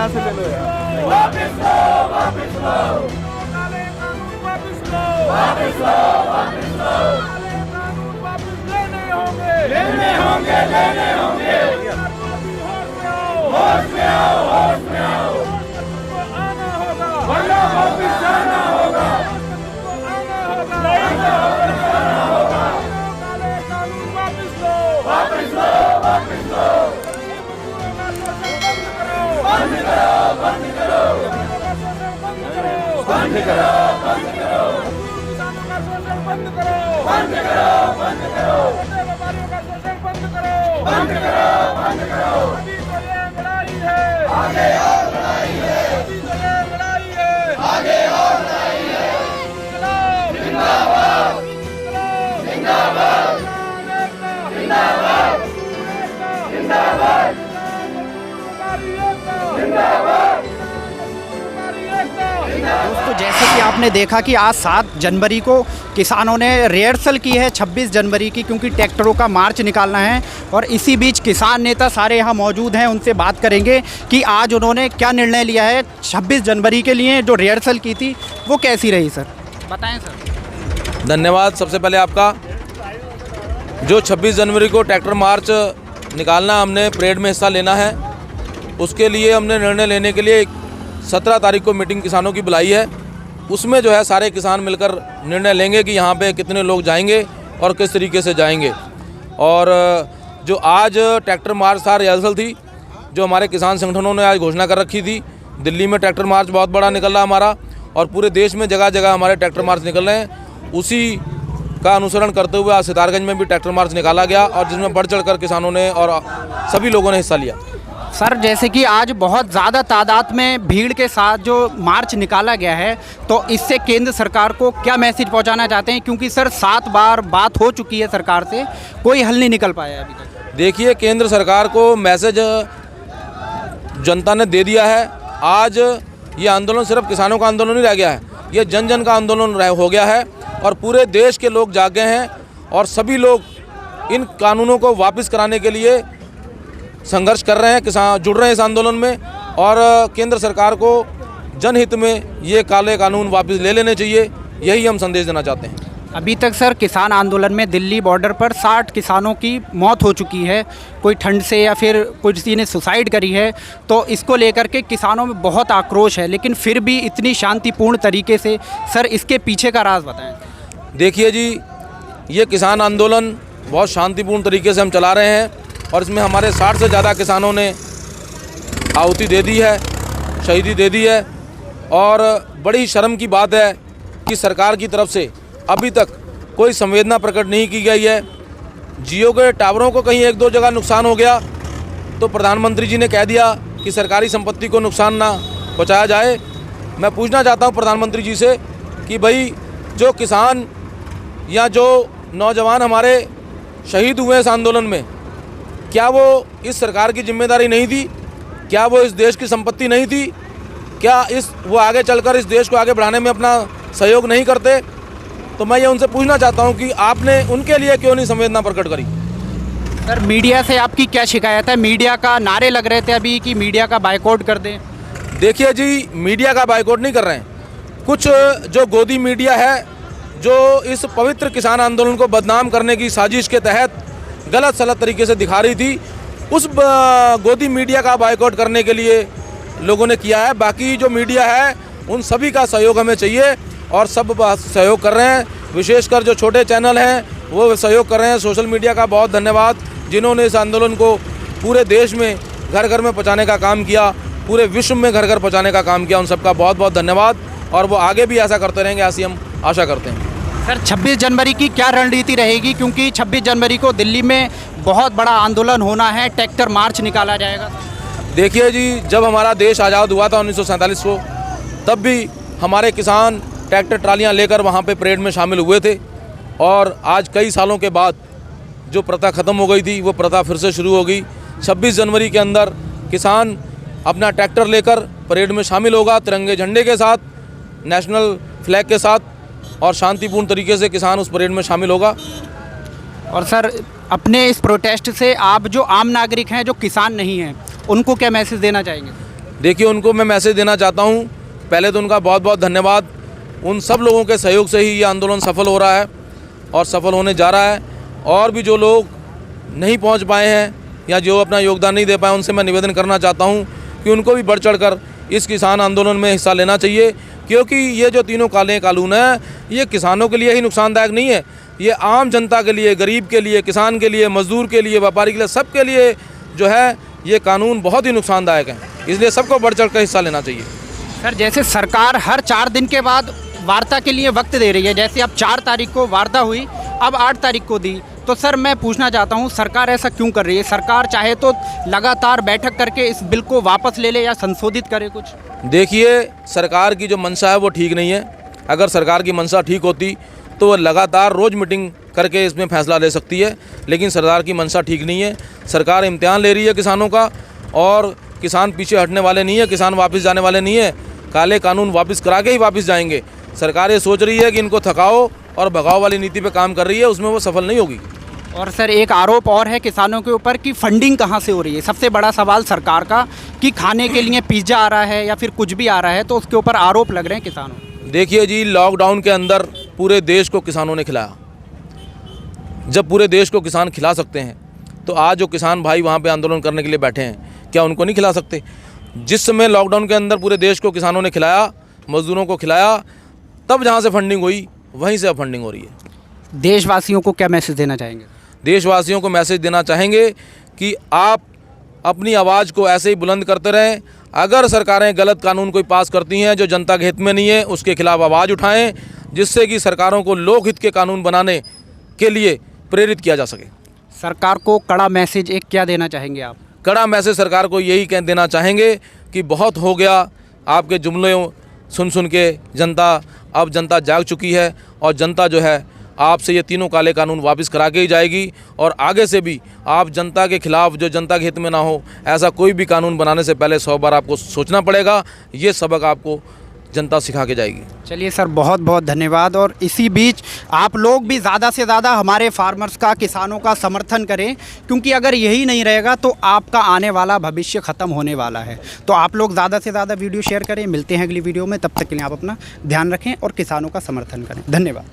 यहाँ से ले लो यार। वापस लो, वापस लो, काले कानून वापस लो, वापस लो, वापस लो, काले कानून वापस लेने होंगे, लेने होंगे, लेने होंगे। होश में आओ, होश में आओ, होश में आओ, तुमको आना होगा, वरना वापस जाना होगा, तुमको आना होगा, जाना होगा। काले कानून वापस लो, वापस लो, वापस लो, बंद करो, बंद करो, बंद करो, बंद बंद करो, करो, बंद करो, किसानों का शोषण बंद करो, बंद करो, बंद करो, छोटे व्यापारियों का शोषण बंद करो, बंद करो, बंद करो। अभी तो ये लड़ाई है, आगे और लड़ाई है, अभी तो ये लड़ाई है, आगे और लड़ाई है। इंकलाब, जिंदाबाद, इंकलाब, जिंदाबाद, जिंदाबाद, जिंदाबाद, दोस्तों, जैसे कि आपने देखा कि आज 7 जनवरी को किसानों ने रिहर्सल की है 26 जनवरी की, क्योंकि ट्रैक्टरों का मार्च निकालना है। और इसी बीच किसान नेता सारे यहाँ मौजूद हैं, उनसे बात करेंगे कि आज उन्होंने क्या निर्णय लिया है 26 जनवरी के लिए। जो रिहर्सल की थी वो कैसी रही सर, बताएं सर। धन्यवाद। सबसे पहले आपका जो 26 जनवरी को ट्रैक्टर मार्च निकालना, हमने परेड में हिस्सा लेना है, उसके लिए हमने निर्णय लेने के लिए 17 तारीख को मीटिंग किसानों की बुलाई है। उसमें जो है सारे किसान मिलकर निर्णय लेंगे कि यहाँ पे कितने लोग जाएंगे और किस तरीके से जाएंगे। और जो आज ट्रैक्टर मार्च था, रिहर्सल थी, जो हमारे किसान संगठनों ने आज घोषणा कर रखी थी। दिल्ली में ट्रैक्टर मार्च बहुत बड़ा निकल रहा हमारा, और पूरे देश में जगह जगह हमारे ट्रैक्टर मार्च निकल रहे हैं। उसी का अनुसरण करते हुए आज सितारगंज में भी ट्रैक्टर मार्च निकाला गया, और जिसमें बढ़ चढ़ कर किसानों ने और सभी लोगों ने हिस्सा लिया। सर, जैसे कि आज बहुत ज़्यादा तादाद में भीड़ के साथ जो मार्च निकाला गया है, तो इससे केंद्र सरकार को क्या मैसेज पहुंचाना चाहते हैं? क्योंकि सर 7 बार बात हो चुकी है सरकार से, कोई हल नहीं निकल पाया अभी तक। देखिए, केंद्र सरकार को मैसेज जनता ने दे दिया है। आज ये आंदोलन सिर्फ किसानों का आंदोलन नहीं रह गया है, ये जन जन का आंदोलन हो गया है, और पूरे देश के लोग जागे हैं, और सभी लोग इन कानूनों को वापस कराने के लिए संघर्ष कर रहे हैं, किसान जुड़ रहे हैं इस आंदोलन में। और केंद्र सरकार को जनहित में ये काले कानून वापस ले लेने चाहिए, यही हम संदेश देना चाहते हैं। अभी तक सर किसान आंदोलन में दिल्ली बॉर्डर पर 60 किसानों की मौत हो चुकी है, कोई ठंड से या फिर किसी ने सुसाइड करी है। तो इसको लेकर के किसानों में बहुत आक्रोश है, लेकिन फिर भी इतनी शांतिपूर्ण तरीके से, सर इसके पीछे का राज बताएं। देखिए जी, ये किसान आंदोलन बहुत शांतिपूर्ण तरीके से हम चला रहे हैं, और इसमें हमारे 60 से ज़्यादा किसानों ने आहुति दे दी है, शहीदी दे दी है। और बड़ी शर्म की बात है कि सरकार की तरफ से अभी तक कोई संवेदना प्रकट नहीं की गई है। जियो के टावरों को कहीं 1-2 जगह नुकसान हो गया तो प्रधानमंत्री जी ने कह दिया कि सरकारी संपत्ति को नुकसान ना पहुँचाया जाए। मैं पूछना चाहता हूँ प्रधानमंत्री जी से कि भाई, जो किसान या जो नौजवान हमारे शहीद हुए इस आंदोलन में, क्या वो इस सरकार की जिम्मेदारी नहीं थी? क्या वो इस देश की संपत्ति नहीं थी? क्या वो आगे चलकर इस देश को आगे बढ़ाने में अपना सहयोग नहीं करते? तो मैं ये उनसे पूछना चाहता हूँ कि आपने उनके लिए क्यों नहीं संवेदना प्रकट करी? सर, मीडिया से आपकी क्या शिकायत है? मीडिया का नारे लग रहे थे अभी कि मीडिया का बायकॉट कर दें। देखिए जी, मीडिया का बायकॉट नहीं कर रहे हैं। कुछ जो गोदी मीडिया है, जो इस पवित्र किसान आंदोलन को बदनाम करने की साजिश के तहत गलत सलत तरीके से दिखा रही थी, उस गोदी मीडिया का बायकॉट करने के लिए लोगों ने किया है। बाकी जो मीडिया है, उन सभी का सहयोग हमें चाहिए, और सब सहयोग कर रहे हैं। विशेषकर जो छोटे चैनल हैं वो सहयोग कर रहे हैं। सोशल मीडिया का बहुत धन्यवाद, जिन्होंने इस आंदोलन को पूरे देश में घर घर में पहुँचाने का काम किया, पूरे विश्व में घर घर पहुँचाने का काम किया। उन सबका बहुत बहुत धन्यवाद, और वो आगे भी ऐसा करते रहेंगे, ऐसी हम आशा करते हैं। सर, 26 जनवरी की क्या रणनीति रहेगी? क्योंकि 26 जनवरी को दिल्ली में बहुत बड़ा आंदोलन होना है, ट्रैक्टर मार्च निकाला जाएगा। देखिए जी, जब हमारा देश आज़ाद हुआ था 1947 को, तब भी हमारे किसान ट्रैक्टर ट्रालियां लेकर वहाँ पे परेड में शामिल हुए थे। और आज कई सालों के बाद जो प्रथा ख़त्म हो गई थी, वो प्रथा फिर से शुरू हो गई। 26 जनवरी के अंदर किसान अपना ट्रैक्टर लेकर परेड में शामिल होगा, तिरंगे झंडे के साथ, नेशनल फ्लैग के साथ, और शांतिपूर्ण तरीके से किसान उस परेड में शामिल होगा। और सर, अपने इस प्रोटेस्ट से आप जो आम नागरिक हैं, जो किसान नहीं हैं, उनको क्या मैसेज देना चाहेंगे? देखिए, उनको मैं मैसेज देना चाहता हूँ, पहले तो उनका बहुत बहुत धन्यवाद। उन सब लोगों के सहयोग से ही ये आंदोलन सफल हो रहा है और सफल होने जा रहा है। और भी जो लोग नहीं पहुँच पाए हैं या जो अपना योगदान नहीं दे पाए, उनसे मैं निवेदन करना चाहता हूँ कि उनको भी बढ़ चढ़कर इस किसान आंदोलन में हिस्सा लेना चाहिए, क्योंकि ये जो तीनों काले कानून हैं ये किसानों के लिए ही नुकसानदायक नहीं है, ये आम जनता के लिए, गरीब के लिए, किसान के लिए, मजदूर के लिए, व्यापारी के लिए, सबके लिए जो है ये कानून बहुत ही नुकसानदायक है। इसलिए सबको बढ़ चढ़ कर हिस्सा लेना चाहिए। सर, जैसे सरकार हर 4 दिन के बाद वार्ता के लिए वक्त दे रही है, जैसे अब 4 तारीख को वार्ता हुई, अब 8 तारीख को दी, तो सर मैं पूछना चाहता हूँ सरकार ऐसा क्यों कर रही है? सरकार चाहे तो लगातार बैठक करके इस बिल को वापस ले ले या संशोधित करे कुछ। देखिए, सरकार की जो मंशा है वो ठीक नहीं है। अगर सरकार की मंशा ठीक होती तो वो लगातार रोज़ मीटिंग करके इसमें फैसला ले सकती है, लेकिन सरकार की मंशा ठीक नहीं है। सरकार इम्तिहान ले रही है किसानों का, और किसान पीछे हटने वाले नहीं है, किसान वापस जाने वाले नहीं है। काले कानून वापस करा के ही वापस जाएंगे। सरकार ये सोच रही है कि इनको थकाओ और भगाओ वाली नीति पे काम कर रही है, उसमें वो सफल नहीं होगी। और सर, एक आरोप और है किसानों के ऊपर कि फंडिंग कहाँ से हो रही है। सबसे बड़ा सवाल सरकार का कि खाने के लिए पिज्ज़ा आ रहा है या फिर कुछ भी आ रहा है, तो उसके ऊपर आरोप लग रहे हैं किसानों। देखिए जी, लॉकडाउन के अंदर पूरे देश को किसानों ने खिलाया। जब पूरे देश को किसान खिला सकते हैं तो आज जो किसान भाई वहाँ पे आंदोलन करने के लिए बैठे हैं, क्या उनको नहीं खिला सकते? जिस समय लॉकडाउन के अंदर पूरे देश को किसानों ने खिलाया, मजदूरों को खिलाया, तब जहाँ से फंडिंग हुई वहीं से अब फंडिंग हो रही है। देशवासियों को क्या मैसेज देना चाहेंगे? देशवासियों को मैसेज देना चाहेंगे कि आप अपनी आवाज़ को ऐसे ही बुलंद करते रहें। अगर सरकारें गलत कानून कोई पास करती हैं जो जनता के हित में नहीं है, उसके खिलाफ आवाज़ उठाएं, जिससे कि सरकारों को लोकहित के कानून बनाने के लिए प्रेरित किया जा सके। सरकार को कड़ा मैसेज एक क्या देना चाहेंगे आप? कड़ा मैसेज सरकार को यही कह देना चाहेंगे कि बहुत हो गया आपके जुमले सुन सुन के जनता, अब जनता जाग चुकी है और जनता जो है आपसे ये तीनों काले कानून वापस करा के ही जाएगी। और आगे से भी आप जनता के खिलाफ, जो जनता के हित में ना हो, ऐसा कोई भी कानून बनाने से पहले 100 बार आपको सोचना पड़ेगा। ये सबक आपको जनता सिखा के जाएगी। चलिए सर, बहुत बहुत धन्यवाद। और इसी बीच आप लोग भी ज़्यादा से ज़्यादा हमारे फार्मर्स का, किसानों का समर्थन करें, क्योंकि अगर यही नहीं रहेगा तो आपका आने वाला भविष्य ख़त्म होने वाला है। तो आप लोग ज़्यादा से ज़्यादा वीडियो शेयर करें। मिलते हैं अगली वीडियो में, तब तक के लिए आप अपना ध्यान रखें और किसानों का समर्थन करें। धन्यवाद।